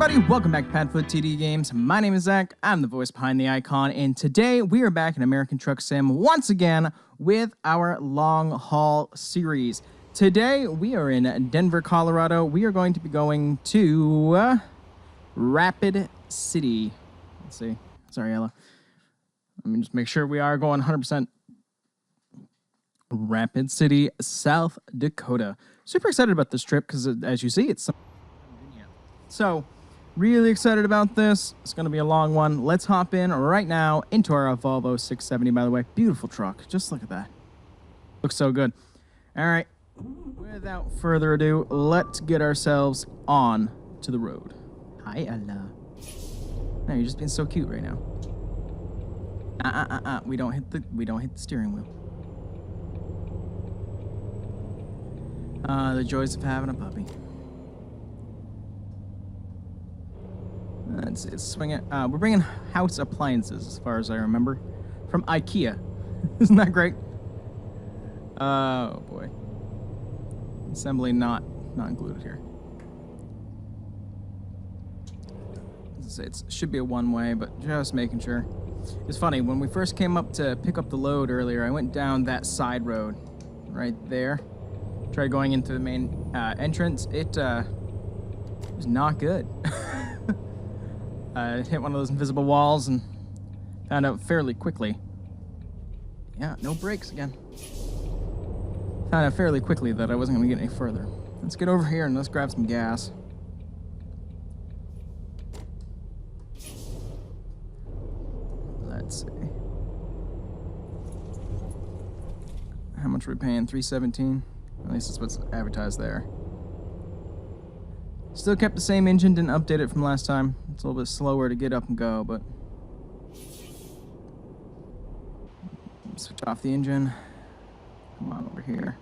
everybody, welcome back to PadfootTD Games. My name is Zach, I'm the voice behind the icon, and today we are back in American Truck Sim once again with our long haul series. Today we are in Denver, Colorado. We are going to be going to Rapid City. Let's see. Sorry, Ella. Let me just make sure we are going 100%. Rapid City, South Dakota. Super excited about this trip because, as you see, it's so really excited about this. It's going to be a long one. Let's hop in right now into our Volvo 670, by the way. Beautiful truck. Just look at that. Looks so good. All right. Without further ado, let's get ourselves on to the road. Hi, Ella. No, you're just being so cute right now. We don't hit the steering wheel. The joys of having a puppy. Let's swing it. We're bringing house appliances, as far as I remember, from IKEA. Isn't that great? Oh boy. Assembly not included here. It should be a one-way, but just making sure. It's funny, when we first came up to pick up the load earlier, I went down that side road right there. Tried going into the main entrance. It was not good. Hit one of those invisible walls and found out fairly quickly. Yeah, no brakes again. Found out fairly quickly that I wasn't going to get any further. Let's get over here and let's grab some gas. Let's see. How much are we paying? $317. At least that's what's advertised there. Still kept the same engine, didn't update it from last time. It's a little bit slower to get up and go, but... Switch off the engine. Come on over here.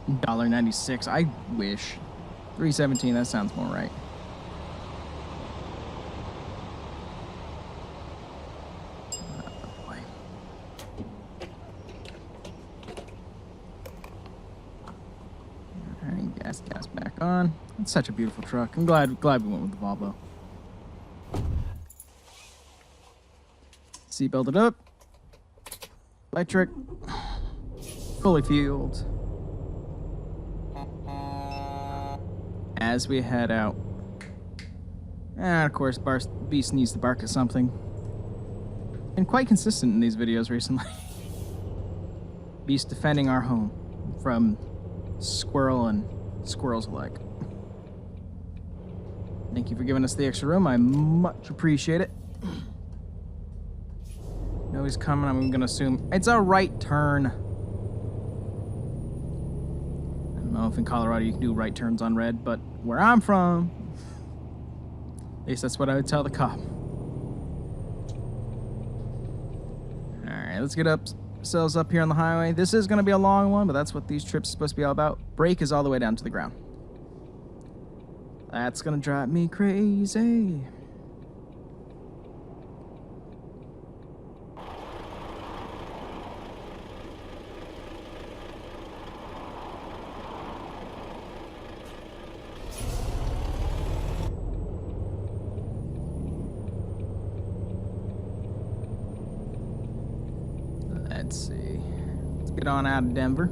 $1.96. I wish. $317, that sounds more right. Gas back on. It's such a beautiful truck. I'm glad we went with the Volvo. Seatbelted up. Electric. Fully fueled. As we head out. And of course, Beast needs to bark at something. Been quite consistent in these videos recently. Beast defending our home from squirrel and squirrels alike. Thank you for giving us the extra room. I much appreciate it. No, he's coming. I'm gonna assume it's a right turn. I don't know if in Colorado you can do right turns on red, but where I'm from, at least that's what I would tell the cop. Alright, let's get ourselves up here on the highway. This is going to be a long one, but that's what these trips are supposed to be all about. Brake is all the way down to the ground. That's going to drive me crazy. Let's see. Let's get on out of Denver.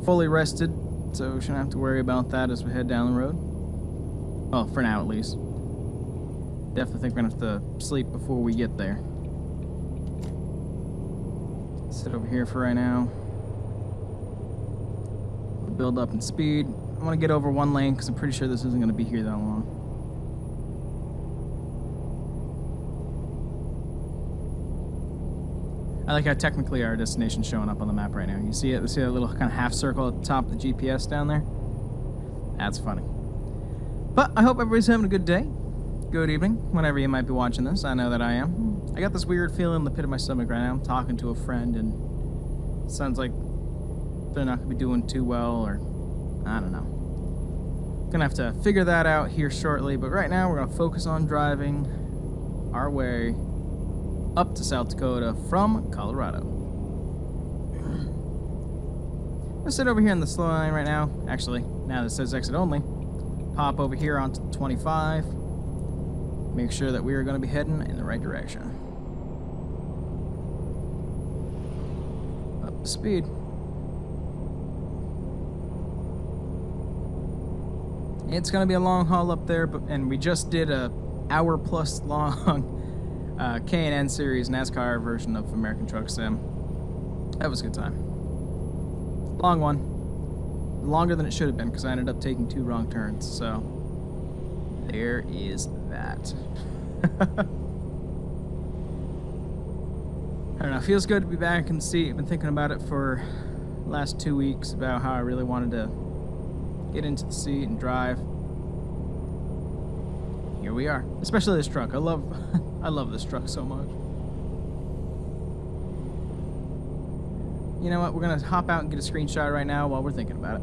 Fully rested, so we shouldn't have to worry about that as we head down the road. Well, for now at least. Definitely think we're gonna have to sleep before we get there. Sit over here for right now. Build up in speed. I want to get over one lane because I'm pretty sure this isn't going to be here that long. I like how technically our destination's showing up on the map right now. You see it? See that little kind of half circle at the top of the GPS down there? That's funny. But I hope everybody's having a good day. Good evening, whenever you might be watching this. I know that I am. I got this weird feeling in the pit of my stomach right now. I'm talking to a friend and it sounds like they're not going to be doing too well, or I don't know. Gonna have to figure that out here shortly, but right now we're going to focus on driving our way up to South Dakota from Colorado. gonna sit over here in the slow lane right now. Actually, now that it says exit only, pop over here onto 25. Make sure that we are gonna be heading in the right direction. Up to speed. It's gonna be a long haul up there, and we just did a hour-plus long K&N series NASCAR version of American Truck Sim. That was a good time. Long one. Longer than it should have been because I ended up taking 2 wrong turns, so there is that. I don't know, it feels good to be back in the seat. I've been thinking about it for the last 2 weeks about how I really wanted to get into the seat and drive. Here we are. Especially this truck. I love this truck so much. You know what? We're gonna hop out and get a screenshot right now while we're thinking about it.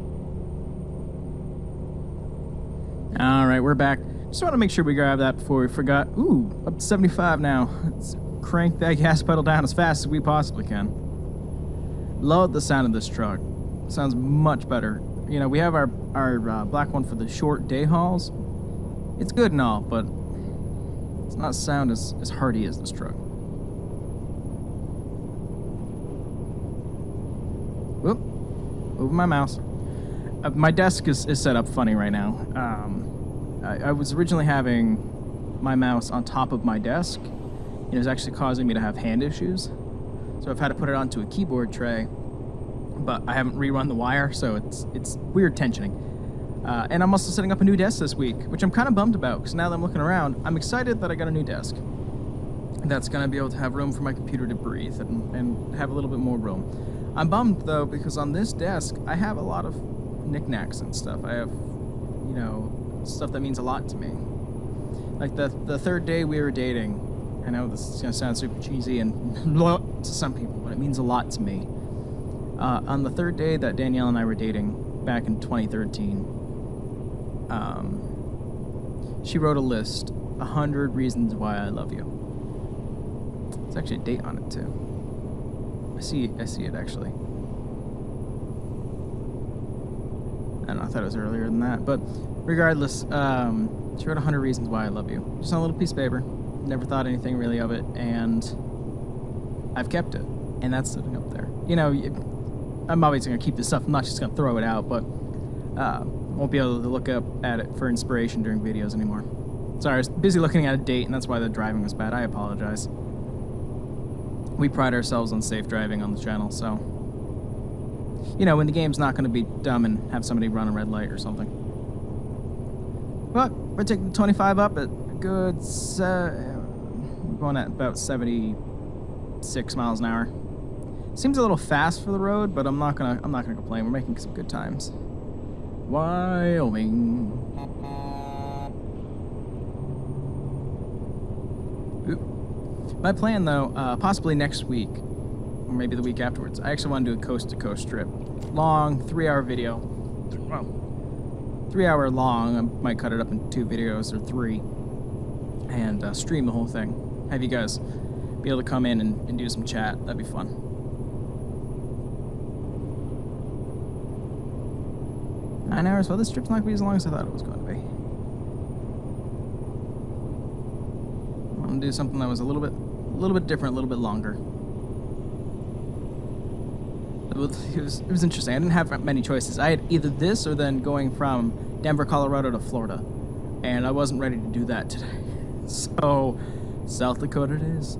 All right, we're back. Just want to make sure we grab that before we forgot. Ooh, up to 75 now. Let's crank that gas pedal down as fast as we possibly can. Love the sound of this truck. Sounds much better. You know, we have our black one for the short day hauls. It's good and all, but it's not sound as hearty as this truck. Whoop. Moving my mouse. My desk is set up funny right now. I was originally having my mouse on top of my desk. It was actually causing me to have hand issues. So I've had to put it onto a keyboard tray, but I haven't rerun the wire, so it's weird tensioning. And I'm also setting up a new desk this week, which I'm kind of bummed about, because now that I'm looking around, I'm excited that I got a new desk. That's going to be able to have room for my computer to breathe and have a little bit more room. I'm bummed, though, because on this desk, I have a lot of knickknacks and stuff. I have, you know, stuff that means a lot to me. Like the third day we were dating, I know this is going to sound super cheesy and to some people, but it means a lot to me. On the third day that Danielle and I were dating back in 2013, she wrote a list, 100 reasons why I love you. There's actually a date on it too. I see it actually. I don't know, I thought it was earlier than that, but regardless, she wrote 100 reasons why I love you. Just on a little piece of paper. Never thought anything really of it, and I've kept it, and that's sitting up there. You know, I'm obviously gonna keep this stuff. I'm not just gonna throw it out, but won't be able to look up at it for inspiration during videos anymore. Sorry, I was busy looking at a date, and that's why the driving was bad. I apologize. We pride ourselves on safe driving on the channel, so you know, when the game's not going to be dumb and have somebody run a red light or something. But we're taking 25 up at a good, we're going at about 76 miles an hour. Seems a little fast for the road, but I'm not gonna complain. We're making some good times. Wyoming. Oop. My plan, though, possibly next week, or maybe the week afterwards, I actually want to do a coast-to-coast trip. Long, 3-hour video. Well, 3 hour long. I might cut it up in 2 videos or 3, and stream the whole thing. Have you guys be able to come in and do some chat. That'd be fun. Nine hours? Well, this trip's not going to be as long as I thought it was going to be. I'm going to do something that was a little bit different, a little bit longer. It was interesting. I didn't have many choices. I had either this or then going from Denver, Colorado to Florida. And I wasn't ready to do that today. So, South Dakota it is.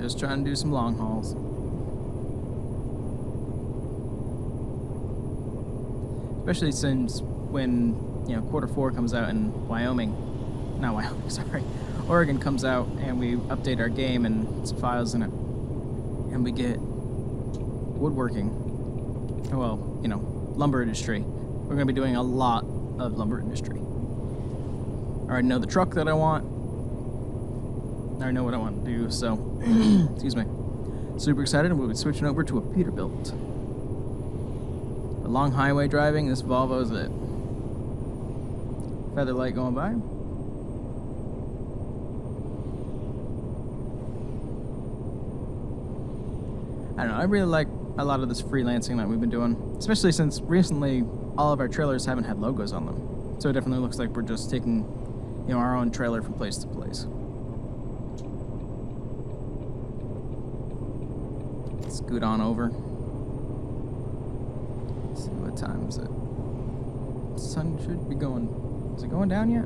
Just trying to do some long hauls. Especially since when, you know, Q4 comes out in Oregon comes out and we update our game and some files in it. And we get woodworking. Well, you know, lumber industry. We're going to be doing a lot of lumber industry. I already know the truck that I want. I already know what I want to do, so, excuse me. Super excited, and we'll be switching over to a Peterbilt. A long highway driving, this Volvo is it. Feather light going by. I don't know, I really like a lot of this freelancing that we've been doing, especially since recently all of our trailers haven't had logos on them. So it definitely looks like we're just taking, you know, our own trailer from place to place. Scoot on over. Let's see, what time is it? The sun should be going. Is it going down yet?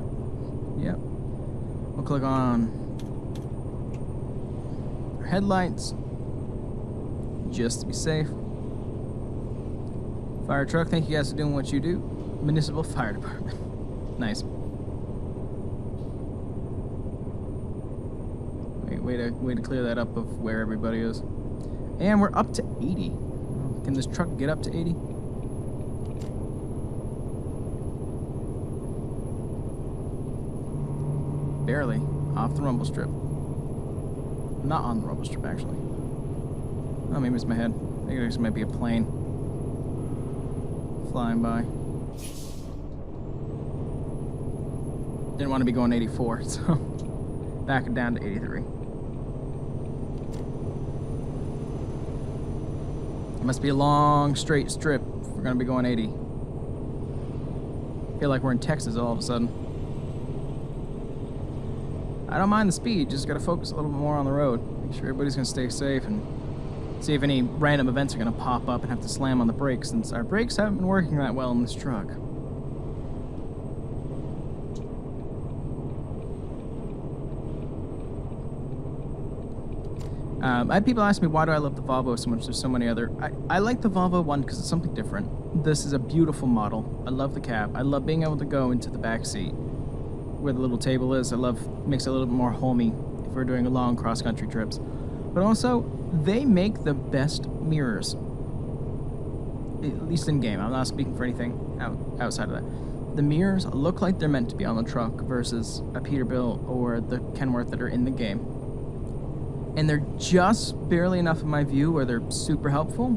Yep. We'll click on our headlights just to be safe. Fire truck, thank you guys for doing what you do. Municipal Fire Department. Nice. Way to clear that up of where everybody is. And we're up to 80. Can this truck get up to 80? Barely. Off the rumble strip. Not on the rumble strip, actually. Oh, maybe it's my head. I think this might be a plane flying by. Didn't want to be going 84, so back it down to 83. It must be a long, straight strip if we're going to be going 80. I feel like we're in Texas all of a sudden. I don't mind the speed, just got to focus a little bit more on the road. Make sure everybody's going to stay safe and see if any random events are going to pop up and have to slam on the brakes, since our brakes haven't been working that well in this truck. I had people ask me, why do I love the Volvo so much? There's so many other... I like the Volvo one because it's something different. This is a beautiful model. I love the cab. I love being able to go into the back seat where the little table is. Makes it a little bit more homey if we're doing long cross-country trips. But also, they make the best mirrors. At least in game. I'm not speaking for anything outside of that. The mirrors look like they're meant to be on the truck versus a Peterbilt or the Kenworth that are in the game. And they're just barely enough in my view where they're super helpful,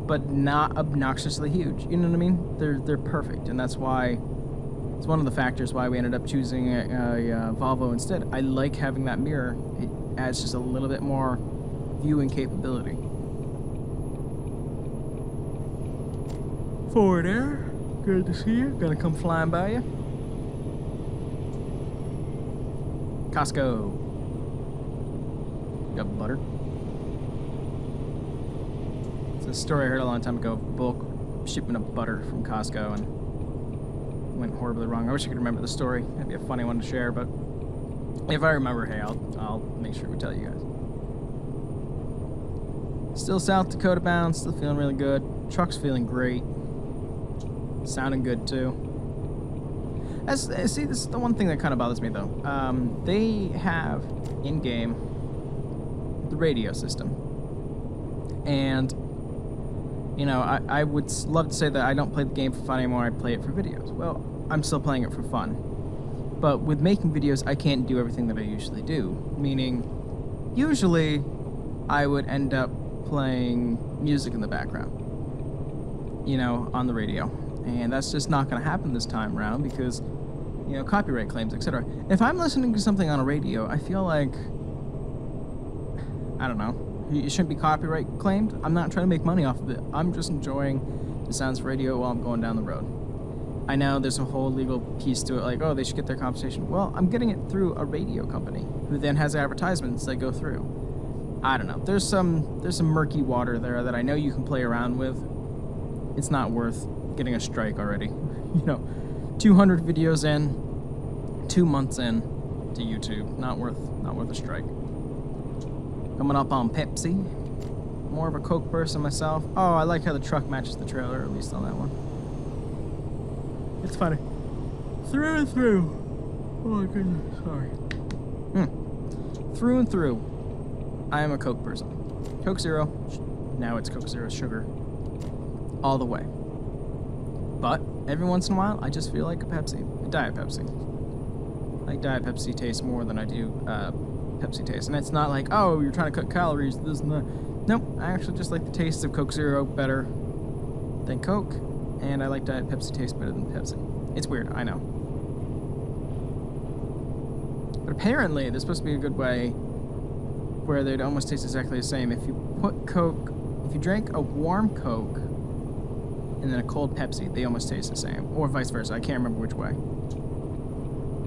but not obnoxiously huge. You know what I mean? They're perfect, and that's why it's one of the factors why we ended up choosing a Volvo instead. I like having that mirror. It adds just a little bit more viewing capability. Forward air, good to see you. Gonna come flying by you. Costco. Got butter. It's a story I heard a long time ago. Bulk shipment of butter from Costco and went horribly wrong. I wish I could remember the story. That'd be a funny one to share, but if I remember, hey, I'll make sure we tell you guys. Still South Dakota bound. Still feeling really good. Truck's feeling great. Sounding good too. See, this is the one thing that kind of bothers me though. They have in game the radio system, and you know, I would love to say that I don't play the game for fun anymore, I play it for videos. Well, I'm still playing it for fun, but with making videos I can't do everything that I usually do, meaning usually I would end up playing music in the background, you know, on the radio, and that's just not going to happen this time around because, you know, copyright claims, etc. If I'm listening to something on a radio, I feel like, I don't know, it shouldn't be copyright claimed. I'm not trying to make money off of it. I'm just enjoying the sounds of radio while I'm going down the road. I know there's a whole legal piece to it, like, oh, they should get their compensation. Well, I'm getting it through a radio company who then has advertisements that go through. I don't know. There's some murky water there that I know you can play around with. It's not worth getting a strike already. You know, 200 videos in, 2 months in to YouTube. Not worth a strike. Coming up on Pepsi. More of a Coke person myself. Oh, I like how the truck matches the trailer, at least on that one. It's funny. Through and through. Oh my goodness, sorry. Through and through, I am a Coke person. Coke Zero. Now it's Coke Zero Sugar. All the way. But every once in a while, I just feel like a Pepsi. A Diet Pepsi. I like Diet Pepsi taste more than I do Pepsi taste. And it's not like, oh, you're trying to cut calories, this and that. Nope, I actually just like the taste of Coke Zero better than Coke. And I like Diet Pepsi taste better than Pepsi. It's weird, I know. But apparently, there's supposed to be a good way where they'd almost taste exactly the same. If you put Coke, if you drink a warm Coke and then a cold Pepsi, they almost taste the same. Or vice versa. I can't remember which way.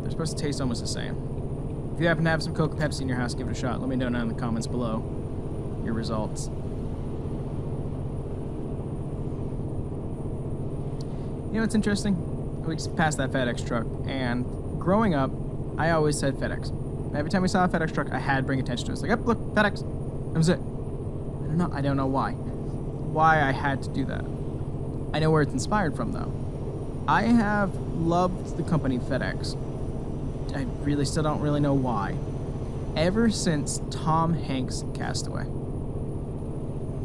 They're supposed to taste almost the same. If you happen to have some Coke and Pepsi in your house, give it a shot. Let me know down in the comments below your results. You know what's interesting? We just passed that FedEx truck, and growing up, I always said FedEx. Every time we saw a FedEx truck, I had to bring attention to it. It's like, yep, look, FedEx. That was it. I don't know why. Why I had to do that. I know where it's inspired from, though. I have loved the company FedEx. I really still don't really know why. Ever since Tom Hanks' Castaway.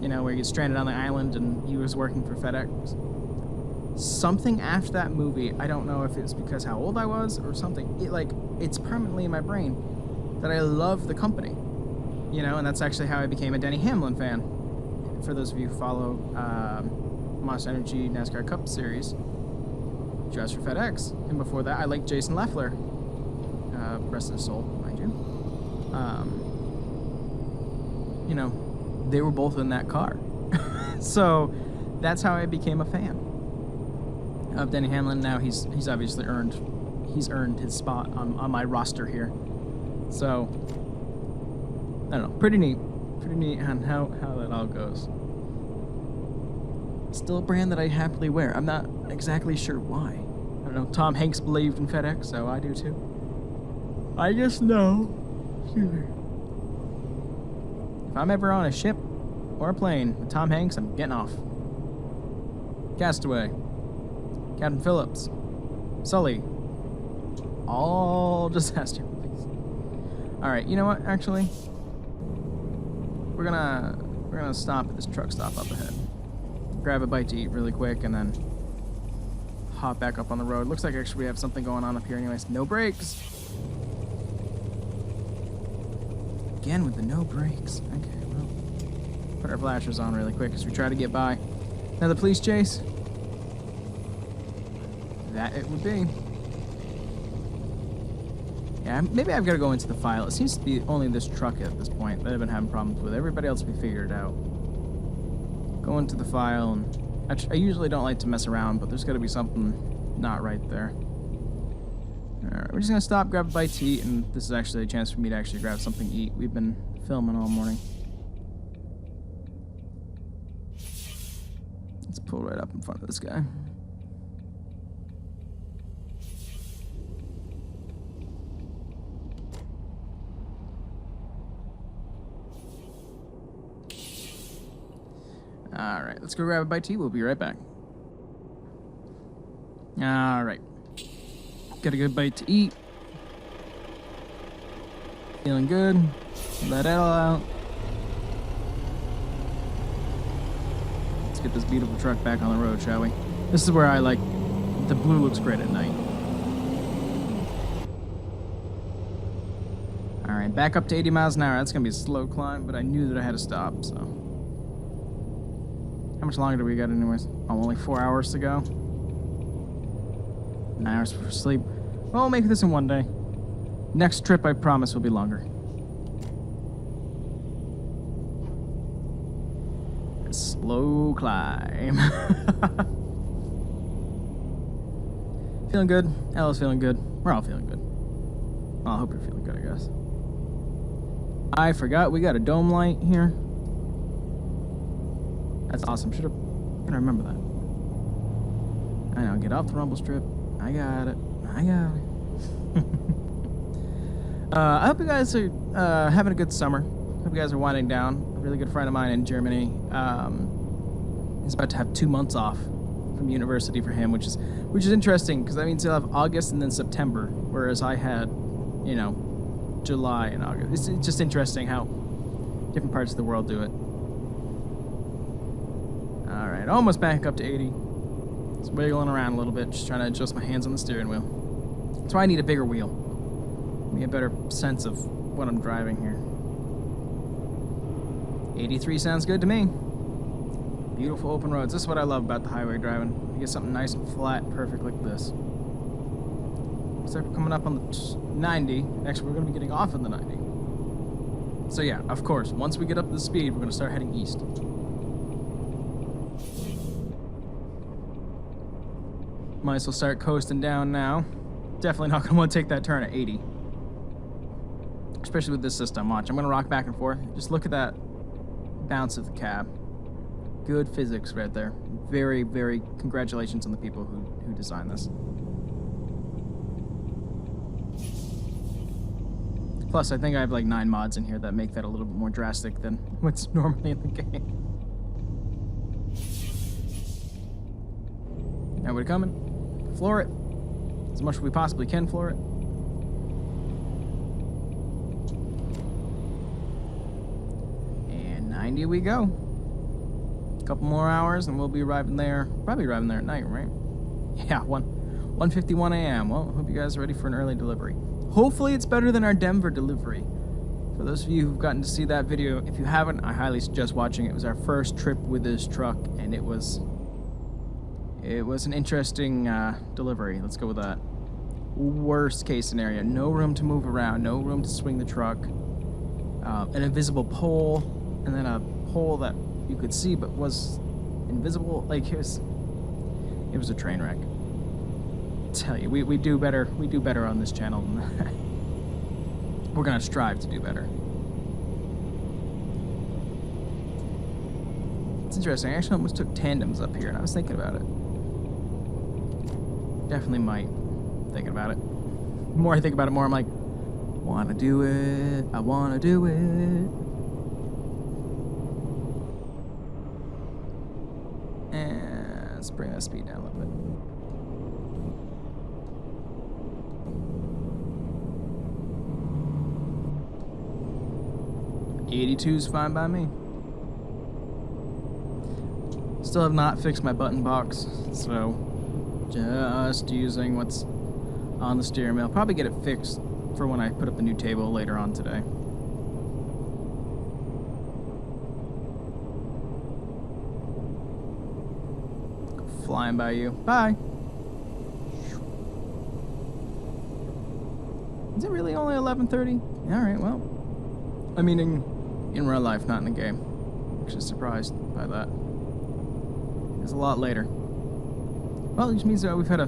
You know, where he gets stranded on the island and he was working for FedEx. Something after that movie, I don't know if it's because how old I was or something, it's permanently in my brain that I love the company. You know, and that's actually how I became a Denny Hamlin fan. For those of you who follow Monster Energy NASCAR Cup Series, drives for FedEx. And before that, I liked Jason Leffler. Rest of his soul, mind you. You know, they were both in that car. So that's how I became a fan of Denny Hamlin. Now he's obviously earned his spot on my roster here. So I don't know, pretty neat on how that all goes. Still a brand that I happily wear. I'm not exactly sure why. I don't know. Tom Hanks believed in FedEx, so I do too. I just know. If I'm ever on a ship or a plane with Tom Hanks, I'm getting off. Castaway, Captain Phillips, Sully, all disaster movies. All right, you know what? Actually, we're gonna stop at this truck stop up ahead. Grab a bite to eat really quick, and then hop back up on the road. Looks like actually we have something going on up here anyways. No brakes. Again with the no brakes. Okay, well, put our flashers on really quick as we try to get by. Another police chase? That it would be. Yeah, maybe I've got to go into the file. It seems to be only this truck at this point that I've been having problems with. Everybody else we figured it out. Go into the file, and I usually don't like to mess around, but there's got to be something not right there. Alright, we're just going to stop, grab a bite to eat, and this is actually a chance for me to actually grab something to eat. We've been filming all morning. Let's pull right up in front of this guy. Alright, let's go grab a bite to eat. We'll be right back. Alright. Got a good bite to eat. Feeling good. Let it all out. Let's get this beautiful truck back on the road, shall we? This is where I like... The blue looks great at night. Alright, back up to 80 miles an hour. That's going to be a slow climb, but I knew that I had to stop, so... How much longer do we got anyways? Oh, only 4 hours to go. 9 hours for sleep. Well, we'll make this in one day. Next trip, I promise, will be longer. A slow climb. Feeling good. Ella's feeling good. We're all feeling good. Well, I hope you're feeling good, I guess. I forgot we got a dome light here. That's awesome. Should have... Gotta remember that. I know. Get off the rumble strip. I got it. I got it. I hope you guys are having a good summer. Hope you guys are winding down. A really good friend of mine in Germany is about to have 2 months off from university for him, which is interesting because that means he'll have August and then September, whereas I had, you know, July and August. It's just interesting how different parts of the world do it. All right, almost back up to 80. Just wiggling around a little bit, just trying to adjust my hands on the steering wheel. That's why I need a bigger wheel. Give me a better sense of what I'm driving here. 83 sounds good to me. Beautiful open roads. This is what I love about the highway driving. You get something nice and flat, perfect like this. So we're coming up on the 90. Actually, we're going to be getting off of the 90. So yeah, of course, once we get up to the speed, we're gonna start heading east. Might as well start coasting down now. Definitely not gonna want to take that turn at 80. Especially with this system. Watch, I'm gonna rock back and forth. Just look at that bounce of the cab. Good physics right there. Very, very congratulations on the people who designed this. Plus, I think I have like 9 mods in here that make that a little bit more drastic than what's normally in the game. Now we're coming. Floor it. As much as we possibly can floor it. And 90 we go. A couple more hours and we'll be arriving there. Probably arriving there at night, right? Yeah, 1:51 a.m. Well, hope you guys are ready for an early delivery. Hopefully it's better than our Denver delivery. For those of you who've gotten to see that video, if you haven't, I highly suggest watching it. It was our first trip with this truck, and it was an interesting delivery. Let's go with that. Worst case scenario, no room to move around, no room to swing the truck, an invisible pole, and then a pole that you could see but was invisible. Like it was a train wreck. Tell you, we do better on this channel than that. We're gonna strive to do better. It's interesting, I actually almost took tandems up here, and I was thinking about it. Definitely might. Thinking about it. The more I think about it, more I'm like, wanna do it, I wanna do it. And let's bring that speed down a little bit. 82's fine by me. Still have not fixed my button box, so just using what's on the steering wheel. Probably get it fixed for when I put up the new table later on today. Flying by you. Bye. Is it really only 11:30? Alright, well. I mean, in real life, not in the game. I'm actually surprised by that. It's a lot later. Well, it just means that we've had a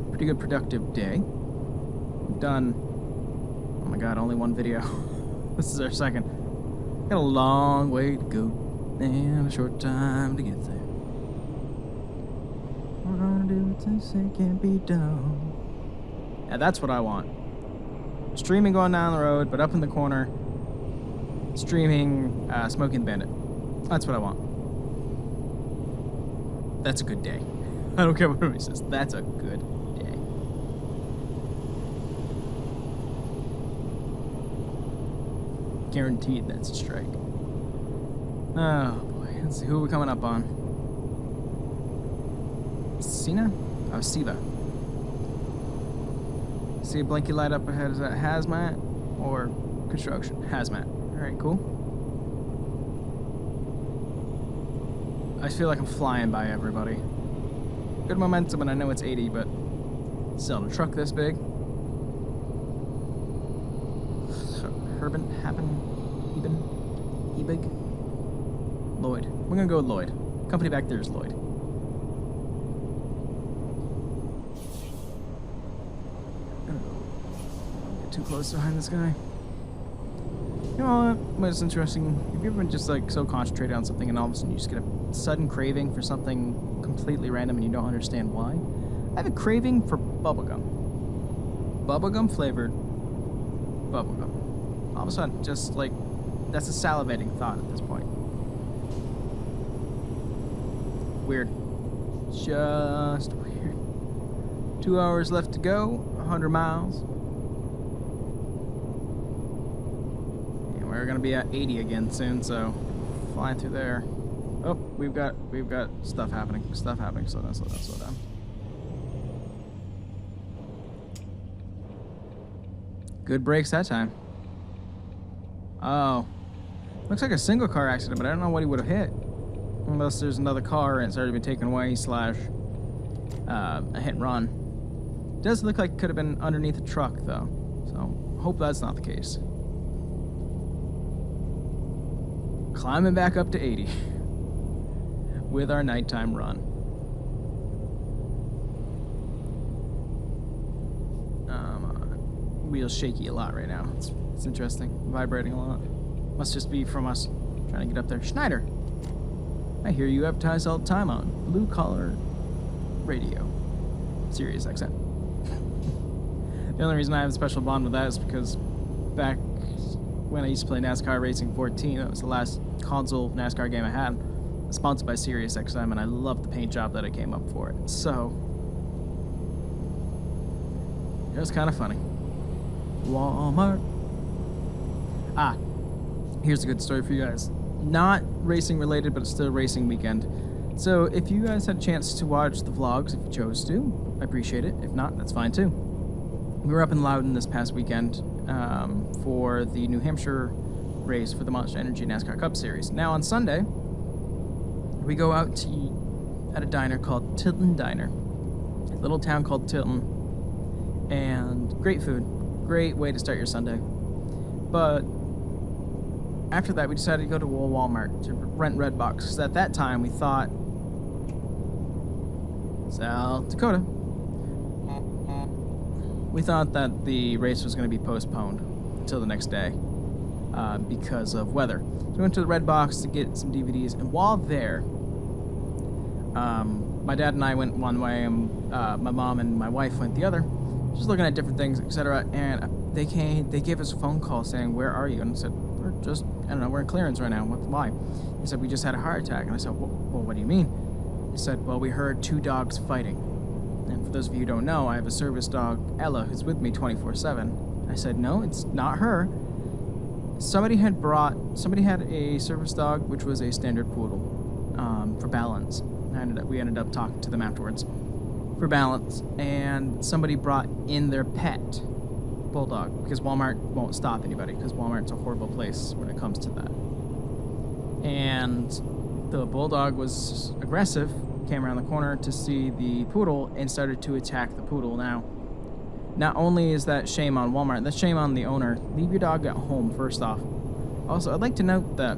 pretty good productive day. We've done, oh my god, only one video. This is our second. Got a long way to go and a short time to get there. We're gonna do what they say can't be done. Yeah, that's what I want. Streaming going down the road, but up in the corner, streaming Smoking the Bandit. That's what I want. That's a good day. I don't care what anybody says. That's a good day. Guaranteed that's a strike. Oh boy. Let's see who we're coming up on. Cena? Oh, Siva. See a blinky light up ahead. Is that hazmat or construction? Hazmat. Alright, cool. I feel like I'm flying by everybody. Good momentum, and I know it's 80, but still, a truck this big. Ebig? Lloyd. We're gonna go with Lloyd. Company back there is Lloyd. Don't get too close behind this guy. You know what's interesting? Have you ever been just like so concentrated on something and all of a sudden you just get a sudden craving for something completely random and you don't understand why? I have a craving for bubblegum. Bubblegum flavored bubblegum. All of a sudden, just like, that's a salivating thought at this point. Weird. Just weird. 2 hours left to go, 100 miles. We're gonna be at 80 again soon, so flying through there. Oh, we've got stuff happening. Slow down, slow down. Good brakes that time. Oh. Looks like a single car accident, but I don't know what he would have hit. Unless there's another car and it's already been taken away, / a hit and run. Does look like it could have been underneath a truck though. So hope that's not the case. climbing back up to 80 with our nighttime run. Wheels shaky a lot right now. It's interesting. Vibrating a lot. Must just be from us trying to get up there. Schneider, I hear you advertise all the time on Blue Collar Radio, Sirius XM. The only reason I have a special bond with that is because back when I used to play NASCAR Racing 14, that was the last console NASCAR game I had, sponsored by Sirius XM, and I loved the paint job that I came up for it. So it was kind of funny. Walmart. Here's a good story for you guys. Not racing related, but it's still racing weekend. So if you guys had a chance to watch the vlogs, if you chose to, I appreciate it. If not, that's fine too. We were up in Loudon this past weekend for the New Hampshire race for the Monster Energy NASCAR Cup Series. Now on Sunday, we go out to eat at a diner called Tilton Diner. A little town called Tilton. And great food. Great way to start your Sunday. But after that, we decided to go to Walmart to rent Redbox, because at that time we thought South Dakota. We thought that the race was going to be postponed until the next day because of weather. So we went to the Redbox to get some DVDs, and while there, my dad and I went one way, and my mom and my wife went the other. Just looking at different things, etc. And they gave us a phone call saying, "Where are you?" And I said, "We're just, I don't know, we're in clearance right now." Why? He said, "We just had a heart attack." And I said, "Well, what do you mean?" He said, "Well, we heard two dogs fighting." And for those of you who don't know, I have a service dog, Ella, who's with me 24/7. I said, "No, it's not her. Somebody had a service dog, which was a standard poodle, for balance." We ended up talking to them afterwards. For balance, and somebody brought in their pet bulldog, because Walmart won't stop anybody, because Walmart's a horrible place when it comes to that. And the bulldog was aggressive, came around the corner to see the poodle and started to attack the poodle. Now, not only is that shame on Walmart, that's shame on the owner. Leave your dog at home, first off. Also, I'd like to note that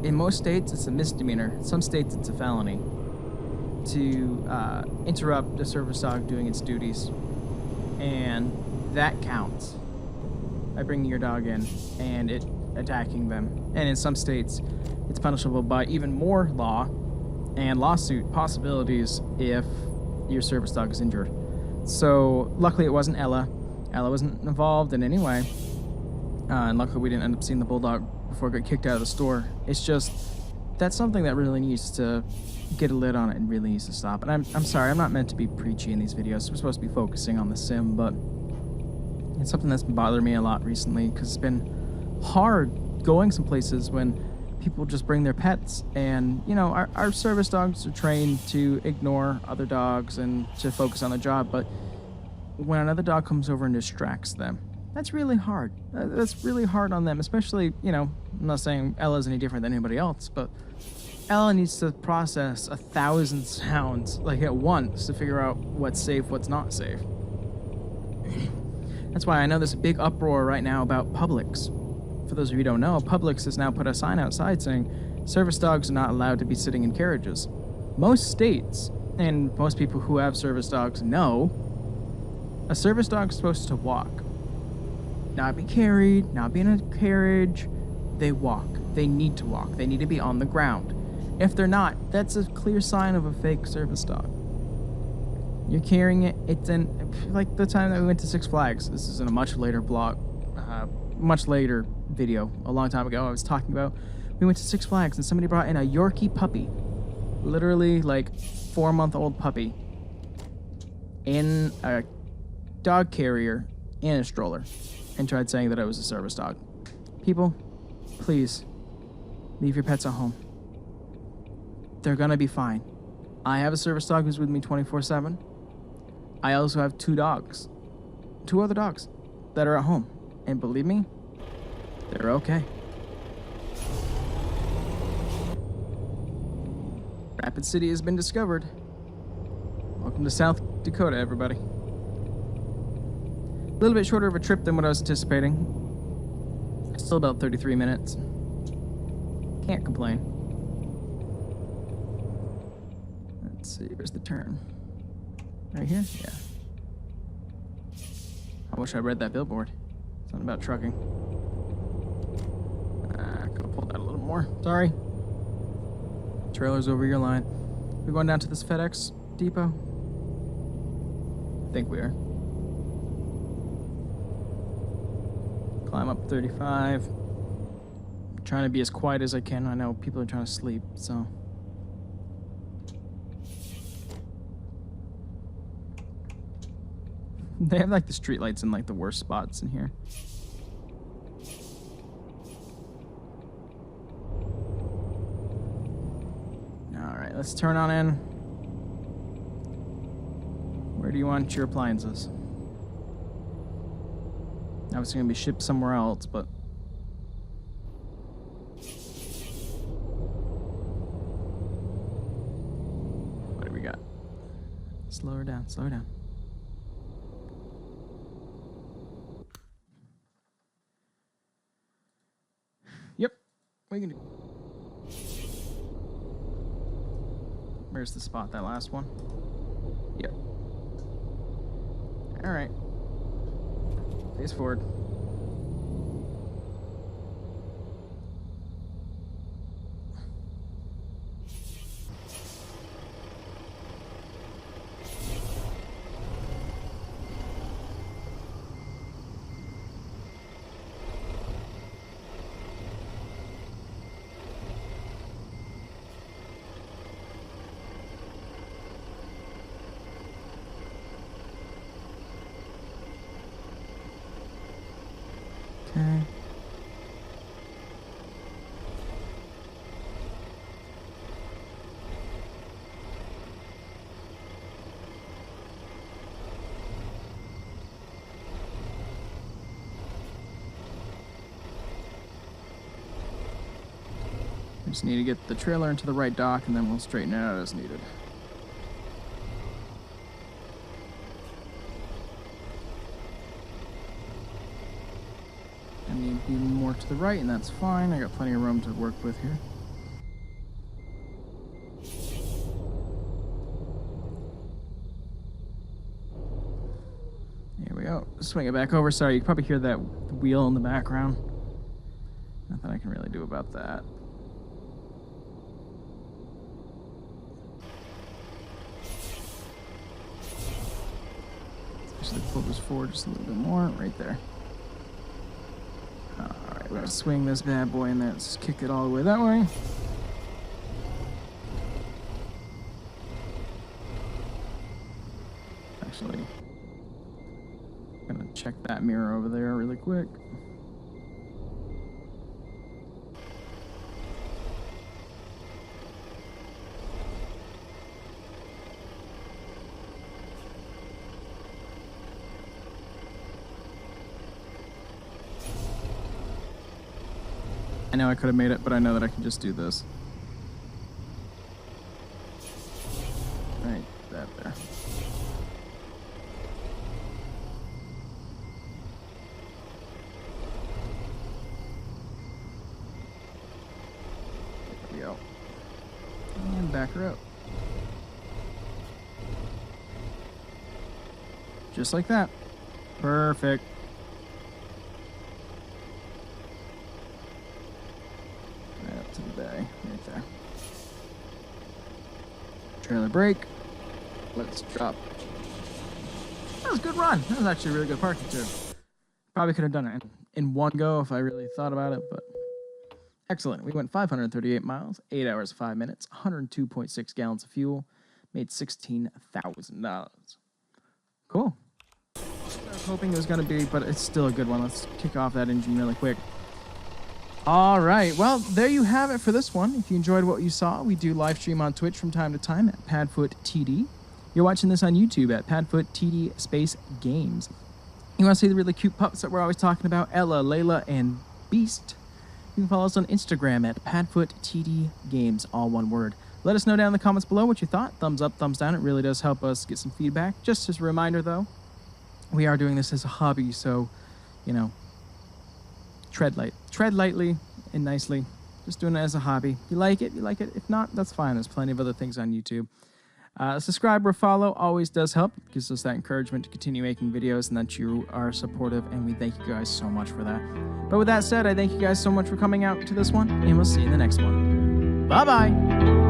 in most states it's a misdemeanor. In some states it's a felony to interrupt a service dog doing its duties, and that counts by bringing your dog in and it attacking them. And in some states it's punishable by even more law and lawsuit possibilities if your service dog is injured. So luckily it wasn't Ella wasn't involved in any way, and luckily we didn't end up seeing the bulldog before it got kicked out of the store. It's just, that's something that really needs to get a lid on it and really needs to stop. And I'm sorry, I'm not meant to be preachy in these videos. We're supposed to be focusing on the sim, but it's something that's been bothering me a lot recently, because it's been hard going some places when people just bring their pets, and you know, our service dogs are trained to ignore other dogs and to focus on the job, but when another dog comes over and distracts them, that's really hard. That's really hard on them, especially, you know, I'm not saying Ella's any different than anybody else, but Ella needs to process 1,000 sounds like at once to figure out what's safe, what's not safe. That's why I know there's a big uproar right now about Publix. For those of you who don't know, Publix has now put a sign outside saying service dogs are not allowed to be sitting in carriages. Most states, and most people who have service dogs know, a service dog is supposed to walk. Not be carried, not be in a carriage. They walk. They need to walk. They need to be on the ground. If they're not, that's a clear sign of a fake service dog. You're carrying it, it's in, like the time that we went to Six Flags. This is in a much later much later video, a long time ago. I was talking about, we went to Six Flags and somebody brought in a Yorkie puppy, literally like 4-month-old puppy, in a dog carrier and a stroller, and tried saying that it was a service dog. People, please, leave your pets at home. They're gonna be fine. I have a service dog who's with me 24/7. I also have two other dogs that are at home, and believe me, they're okay. Rapid City has been discovered. Welcome to South Dakota, everybody. A little bit shorter of a trip than what I was anticipating. Still about 33 minutes. Can't complain. Let's see, where's the turn? Right here? Yeah. I wish I read that billboard. Something about trucking. Could have pulled that a little more. Sorry. Trailer's over your line. We're going down to this FedEx depot? I think we are. Climb up 35. I'm trying to be as quiet as I can. I know people are trying to sleep, so. They have like the street lights in like the worst spots in here. All right, let's turn on in. Where do you want your appliances? Obviously gonna be shipped somewhere else, but what do we got? Slow her down, slow her down. Yep, what are you gonna do? Where's the spot, that last one? Yep. All right. Face forward. Okay. We just need to get the trailer into the right dock and then we'll straighten it out as needed. I need to be more to the right, and that's fine. I got plenty of room to work with here. Here we go. Swing it back over. Sorry, you can probably hear that wheel in the background. Nothing I can really do about that. Especially pull this forward just a little bit more, right there. Alright, we're gonna swing this bad boy in there. Let's just kick it all the way that way. Actually, I'm gonna check that mirror over there really quick. I know I could have made it, but I know that I can just do this. Right, that there. There we go. And back her up. Just like that. Perfect. To the bay, right there. Trailer brake. Let's drop. That was a good run. That was actually a really good parking too. Probably could have done it in one go if I really thought about it, but excellent. We went 538 miles, 8 hours, 5 minutes, 102.6 gallons of fuel, made $16,000. Cool. I was hoping it was going to be, but it's still a good one. Let's kick off that engine really quick. All right, well, there you have it for this one. If you enjoyed what you saw, we do live stream on Twitch from time to time at PadfootTD. You're watching this on YouTube at PadfootTD Space Games. You want to see the really cute pups that we're always talking about, Ella, Layla, and Beast? You can follow us on Instagram at PadfootTD Games, all one word. Let us know down in the comments below what you thought. Thumbs up, thumbs down. It really does help us get some feedback. Just as a reminder, though, we are doing this as a hobby, so, you know, tread lightly and nicely. Just doing it as a hobby. If you like it, you like it. If not, that's fine. There's plenty of other things on YouTube. Subscribe or follow always does help. It gives us that encouragement to continue making videos and that you are supportive, and we thank you guys so much for that. But with that said, I thank you guys so much for coming out to this one, and we'll see you in the next one. Bye-bye!